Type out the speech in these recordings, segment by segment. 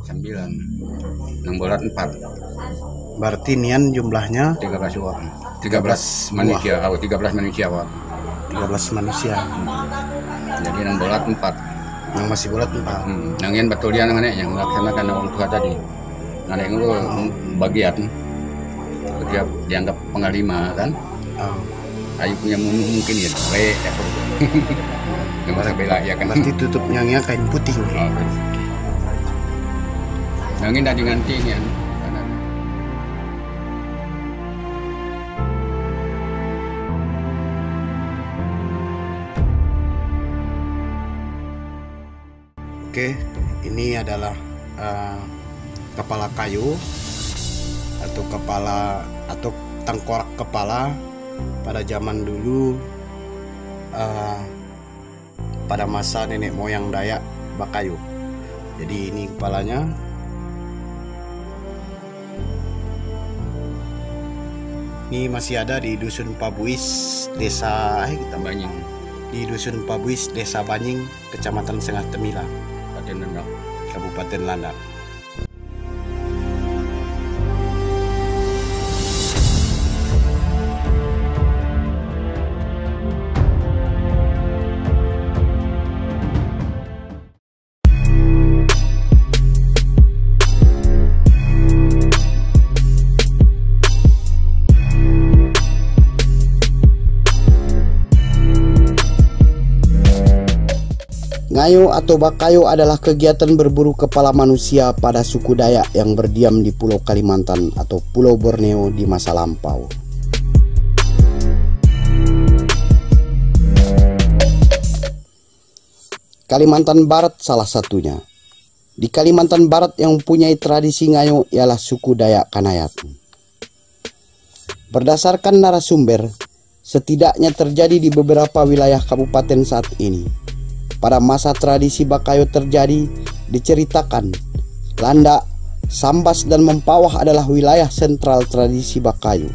9, 6 bolat 4. Berarti nian jumlahnya 13 orang. 13 manusia, 13 manusia, Pak. 13 manusia. Jadi 6 bolat 4. Yang masih bolat 4. Nangin betul dia yang melaksanakan orang tua tadi. Nenek itu bagian. Dia dianggap pengalima kan. Ayu punya mungkin ya, baik ya. Yang masa bela ya kan. Berarti tutupnya kain putih. Nangin tadi nganting ya. Oke, ini adalah kepala kayu atau tengkorak kepala pada zaman dulu, pada masa nenek moyang Dayak Bakayu. Jadi ini kepalanya. Ini masih ada di Dusun Pabuis, Desa Banying. Di Dusun Pabuis, Desa Banying, Kecamatan Sengah Temila, Kabupaten Landak. Ngayo atau Bakayu adalah kegiatan berburu kepala manusia pada suku Dayak yang berdiam di Pulau Kalimantan atau Pulau Borneo di masa lampau. Kalimantan Barat salah satunya. Di Kalimantan Barat yang mempunyai tradisi ngayo ialah suku Dayak Kanayat. Berdasarkan narasumber, setidaknya terjadi di beberapa wilayah kabupaten saat ini. Pada masa tradisi Bakayu terjadi, diceritakan Landak, Sambas, dan Mempawah adalah wilayah sentral tradisi Bakayu.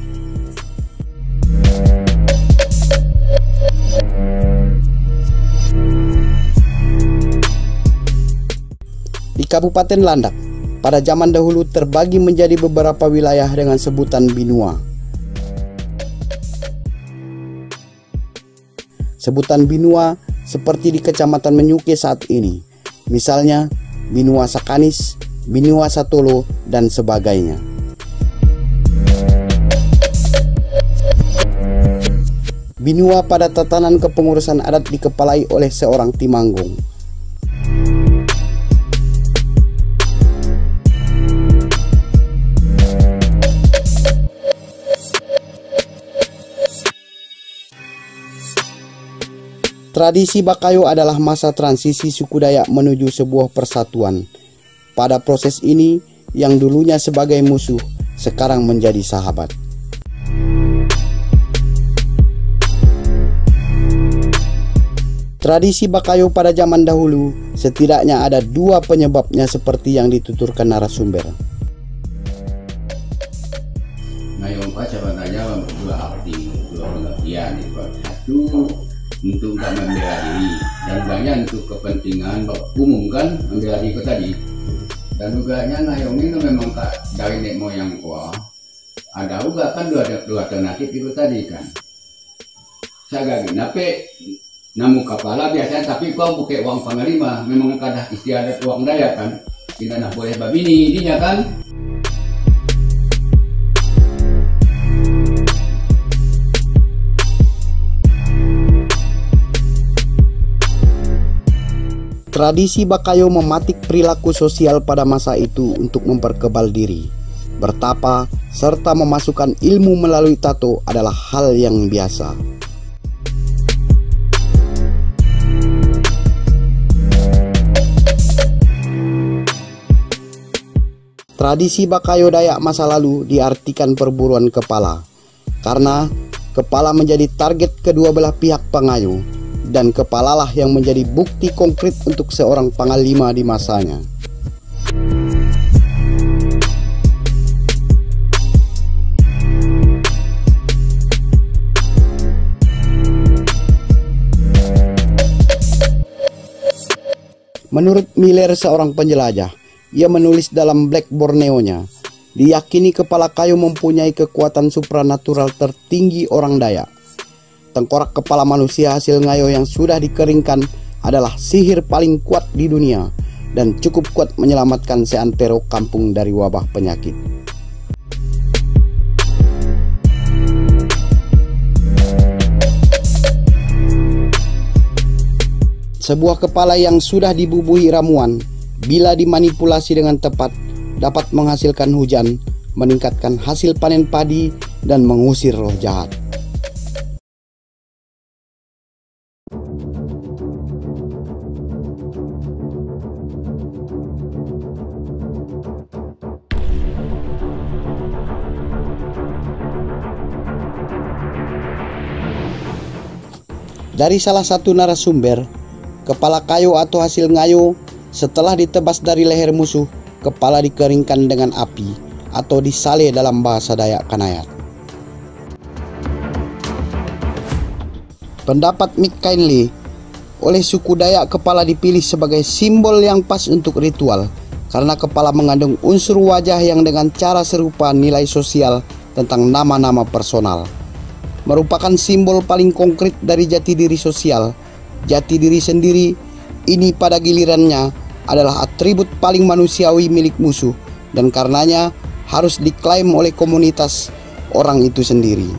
Di Kabupaten Landak, pada zaman dahulu terbagi menjadi beberapa wilayah dengan sebutan Binua. Sebutan Binua seperti di Kecamatan Menyuke saat ini, misalnya Binua Sakanis, Binua Satolo, dan sebagainya. Binua pada tatanan kepengurusan adat dikepalai oleh seorang Timanggung. Tradisi Bakayu adalah masa transisi suku Dayak menuju sebuah persatuan. Pada proses ini, yang dulunya sebagai musuh, sekarang menjadi sahabat. Tradisi Bakayu pada zaman dahulu, setidaknya ada 2 penyebabnya seperti yang dituturkan narasumber. Ngayo sebenarnya dua arti, dua pengertian. Satu, untuk membela diri, dan banyak untuk kepentingan umum kan, membela diri itu tadi. Dan juga ngayong ini memang dari nek moyang kuah ada juga kan dua alternatif itu tadi kan. Saya nape namu kepala biasa, tapi kau bukan uang panglima, memang kada istiadat uang Dayak kan, tidak nak boleh babini dinya kan. Tradisi Bakayu mematik perilaku sosial pada masa itu untuk memperkebal diri. Bertapa serta memasukkan ilmu melalui tato adalah hal yang biasa. Tradisi Bakayu Dayak masa lalu diartikan perburuan kepala, karena kepala menjadi target kedua belah pihak pengayu. Dan kepalalah yang menjadi bukti konkret untuk seorang panglima di masanya. Menurut Miller, seorang penjelajah, ia menulis dalam Black Borneo-nya, diyakini kepala kayu mempunyai kekuatan supranatural tertinggi orang Dayak. Tengkorak kepala manusia hasil ngayo yang sudah dikeringkan adalah sihir paling kuat di dunia dan cukup kuat menyelamatkan seantero kampung dari wabah penyakit. Sebuah kepala yang sudah dibubuhi ramuan, bila dimanipulasi dengan tepat, dapat menghasilkan hujan, meningkatkan hasil panen padi, dan mengusir roh jahat. Dari salah satu narasumber, kepala kayu atau hasil ngayo setelah ditebas dari leher musuh, kepala dikeringkan dengan api atau disale dalam bahasa Dayak Kanayat. Pendapat Mick Kinley, oleh suku Dayak kepala dipilih sebagai simbol yang pas untuk ritual karena kepala mengandung unsur wajah yang dengan cara serupa nilai sosial tentang nama-nama personal. Merupakan simbol paling konkret dari jati diri sosial. Jati diri sendiri ini pada gilirannya adalah atribut paling manusiawi milik musuh dan karenanya harus diklaim oleh komunitas orang itu sendiri.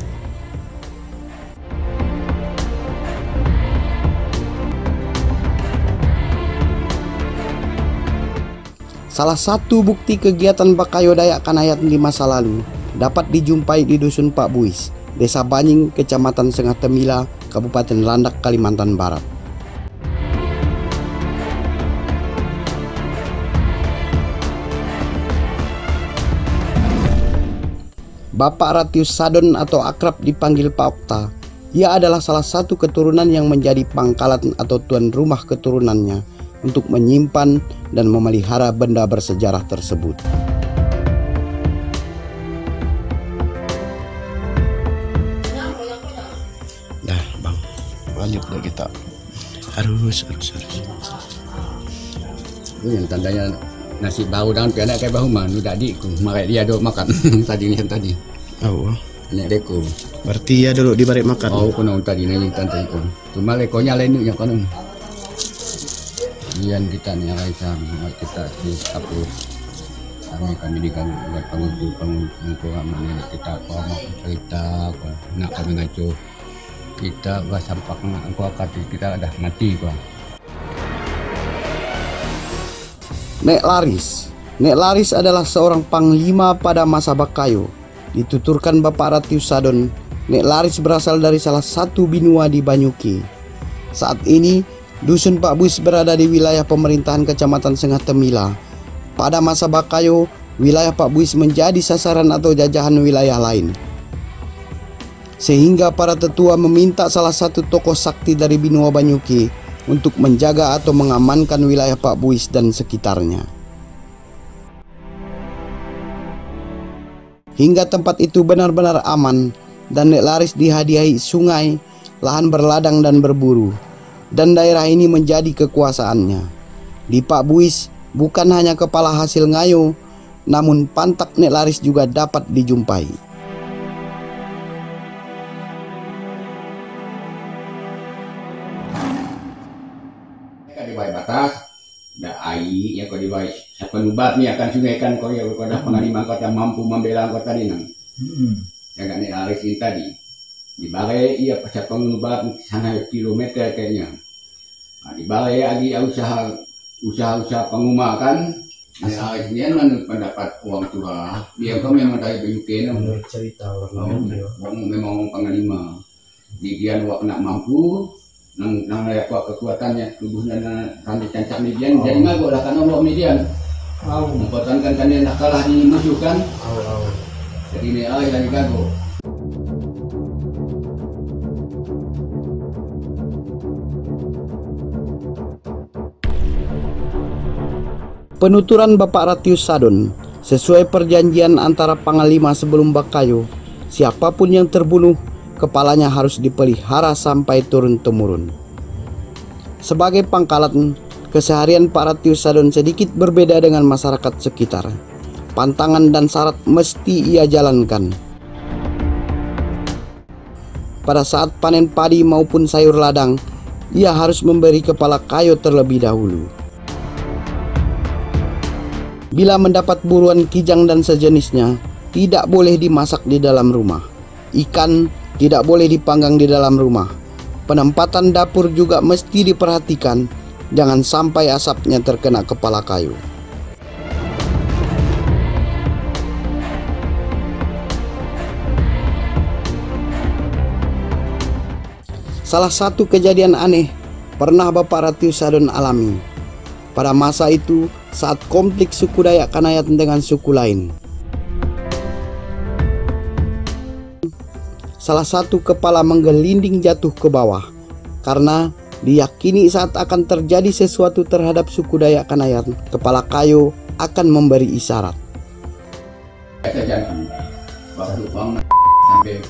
Salah satu bukti kegiatan Bakayo Dayak Kanayat di masa lalu dapat dijumpai di Dusun Pak Buis, Desa Banying, Kecamatan Sengah Temila, Kabupaten Landak, Kalimantan Barat. Bapak Ratius Sadon atau akrab dipanggil Pak Okta, ia adalah salah satu keturunan yang menjadi pangkalan atau tuan rumah keturunannya untuk menyimpan dan memelihara benda bersejarah tersebut. Nah, Bang, lanjut deh kita. Harus. Yang tandanya nasi bau dan pianak kayak bahu mah, udah adikku, makai dia dulu makan tadi ni tadi. Oh, Nek deko. berarti ya dulu di balik makan. Oh, kono tadi ni tante ko. Cuma lekonya lain yang kono. Ian kita ni Aisyah, kita si apa? Kami di kan buat pengunjung mana kita apa cerita apa nak kami ngaco. Kita sampak aku akan kita dah mati ko. Nek Laris adalah seorang panglima pada masa Bakayo. Dituturkan Bapak Ratius Sadon, Nek Laris berasal dari salah satu binua di Banyuki. Saat ini, Dusun Pak Buis berada di wilayah pemerintahan Kecamatan Sengah Temila. Pada masa Bakayo, wilayah Pak Buis menjadi sasaran atau jajahan wilayah lain. Sehingga para tetua meminta salah satu tokoh sakti dari binua Banyuki untuk menjaga atau mengamankan wilayah Pak Buis dan sekitarnya. Hingga tempat itu benar-benar aman dan Nek Laris dihadiahi sungai, lahan berladang dan berburu, dan daerah ini menjadi kekuasaannya. Di Pak Buis bukan hanya kepala hasil ngayo, namun pantak Nek Laris juga dapat dijumpai. Di bawah batas, dah air yang kau di bawah. Siapa nubat ni akan sungaikan kau yang kau dah pengalima kau tak mampu membela kau tadi nang. Jangan Nek Laris ini tadi. Di bawah ia siapa nubat sana kilometer kayaknya. Di bawah lagi usaha pengumah kan. Nek Laris ni kan mendapat uang tua. Dia kau memang dari Banyuki nang. Cerita orang Memang pengalima. Dia nak mampu. Nang apa kekuatannya tubuhnya sampai cancak median jadi ngagok lah kan Allah median mempertahankan kan dia nak kalah di musuh kan jadi ni lagi ngagok. Penuturan Bapak Ratius Sadon sesuai perjanjian antara panglima sebelum Bakayo, siapapun yang terbunuh kepalanya harus dipelihara sampai turun-temurun. Sebagai pangkalan, keseharian Pak Ratius Sadon sedikit berbeda dengan masyarakat sekitar. Pantangan dan syarat mesti ia jalankan. Pada saat panen padi maupun sayur ladang, ia harus memberi kepala kayu terlebih dahulu. Bila mendapat buruan kijang dan sejenisnya, tidak boleh dimasak di dalam rumah. Ikan tidak boleh dipanggang di dalam rumah. Penempatan dapur juga mesti diperhatikan, jangan sampai asapnya terkena kepala kayu. Salah satu kejadian aneh pernah Bapak Ratius Sadon alami. Pada masa itu, saat konflik suku Dayak Kanayat dengan suku lain, salah satu kepala menggelinding jatuh ke bawah karena diyakini saat akan terjadi sesuatu terhadap suku Dayak Kanayat, kepala kayu akan memberi isyarat. Waktu bang sampai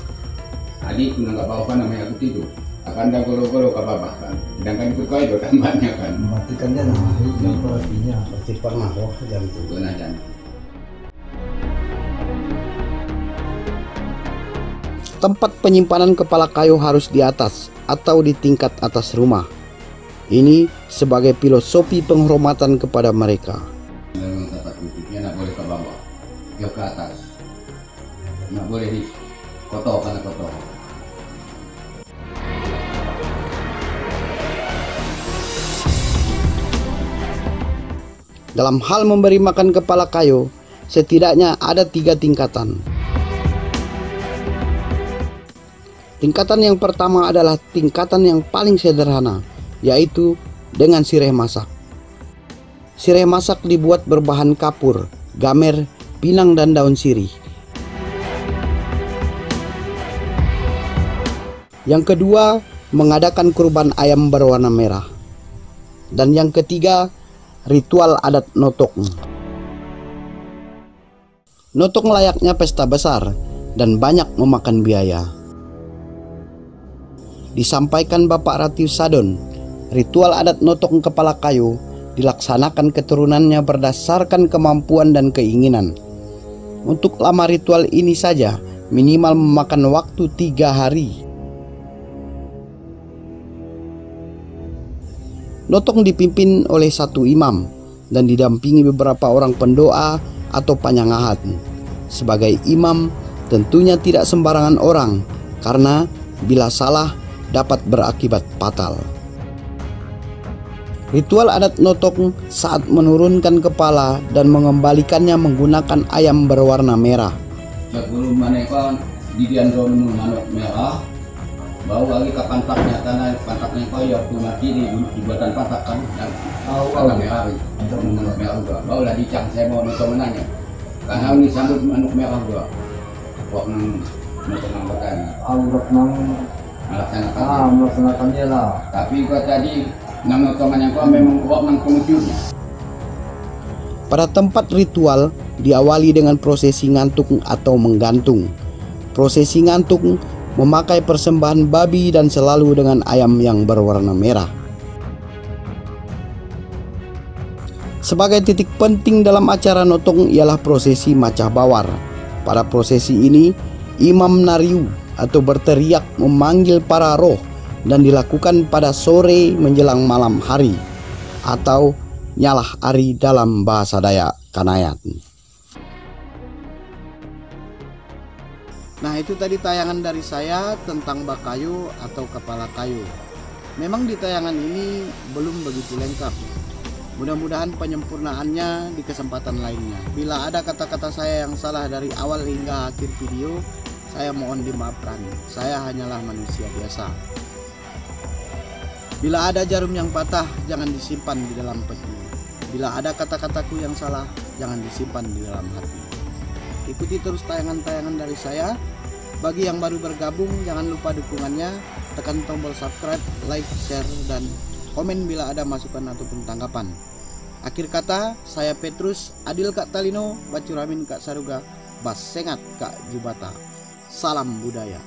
adik pun nggak bawa kan namanya aku tidur. Akan dah golo-golo ke bawah kan. Sedangkan itu kau itu tambahnya kan. Mematikannya nah, itu artinya pasti pernah jam itu. Pernah jangan. Tempat penyimpanan kepala kayu harus di atas atau di tingkat atas rumah. Ini sebagai filosofi penghormatan kepada mereka. Memang tempat duduknya nak boleh ke bawah, ya ke atas. Nak boleh di kotor karena kotor. Dalam hal memberi makan kepala kayu, setidaknya ada 3 tingkatan. Tingkatan yang pertama adalah tingkatan yang paling sederhana, yaitu dengan sireh masak. Sireh masak dibuat berbahan kapur, gamer, pinang, dan daun sirih. Yang kedua, mengadakan kurban ayam berwarna merah. Dan yang ketiga, ritual adat notong. Notong layaknya pesta besar dan banyak memakan biaya. Disampaikan Bapak Ratius Sadon, ritual adat notong kepala kayu dilaksanakan keturunannya berdasarkan kemampuan dan keinginan. Untuk lama ritual ini saja minimal memakan waktu 3 hari. Notong dipimpin oleh satu imam dan didampingi beberapa orang pendoa atau panyangahat. Sebagai imam tentunya tidak sembarangan orang, karena bila salah dapat berakibat fatal. Ritual adat notong saat menurunkan kepala dan mengembalikannya menggunakan ayam berwarna merah. Sebelum menekan didian donu manuk merah, bau lagi ke pantaknya karena pantaknya kau ya waktu mati di buatan pantak kan dan pantak merah itu manuk merah juga. Bau lah dicang saya mau nonton menanya karena ini sambut manuk merah juga. Kok nonton bertanya. Aurat nang melaksanakannya lah. Tapi kau tadi nama temannya kau memang kok nang pengucurnya. Pada tempat ritual diawali dengan prosesi ngantung atau menggantung. Prosesi ngantung memakai persembahan babi dan selalu dengan ayam yang berwarna merah. Sebagai titik penting dalam acara notong ialah prosesi macah bawar. Pada prosesi ini, imam nariu atau berteriak memanggil para roh dan dilakukan pada sore menjelang malam hari atau nyalah ari dalam bahasa Dayak Kanayat. Nah, itu tadi tayangan dari saya tentang bakayu atau kepala kayu. Memang di tayangan ini belum begitu lengkap. Mudah-mudahan penyempurnaannya di kesempatan lainnya. Bila ada kata-kata saya yang salah dari awal hingga akhir video, saya mohon dimaafkan. Saya hanyalah manusia biasa. Bila ada jarum yang patah, jangan disimpan di dalam peti. Bila ada kata-kataku yang salah, jangan disimpan di dalam hati. Ikuti terus tayangan-tayangan dari saya. Bagi yang baru bergabung, jangan lupa dukungannya. Tekan tombol subscribe, like, share, dan komen bila ada masukan ataupun tanggapan. Akhir kata, saya Petrus, Adil Kak Talino, Bacuramin Kak Saruga, Bas Sengat Kak Jubata. Salam budaya.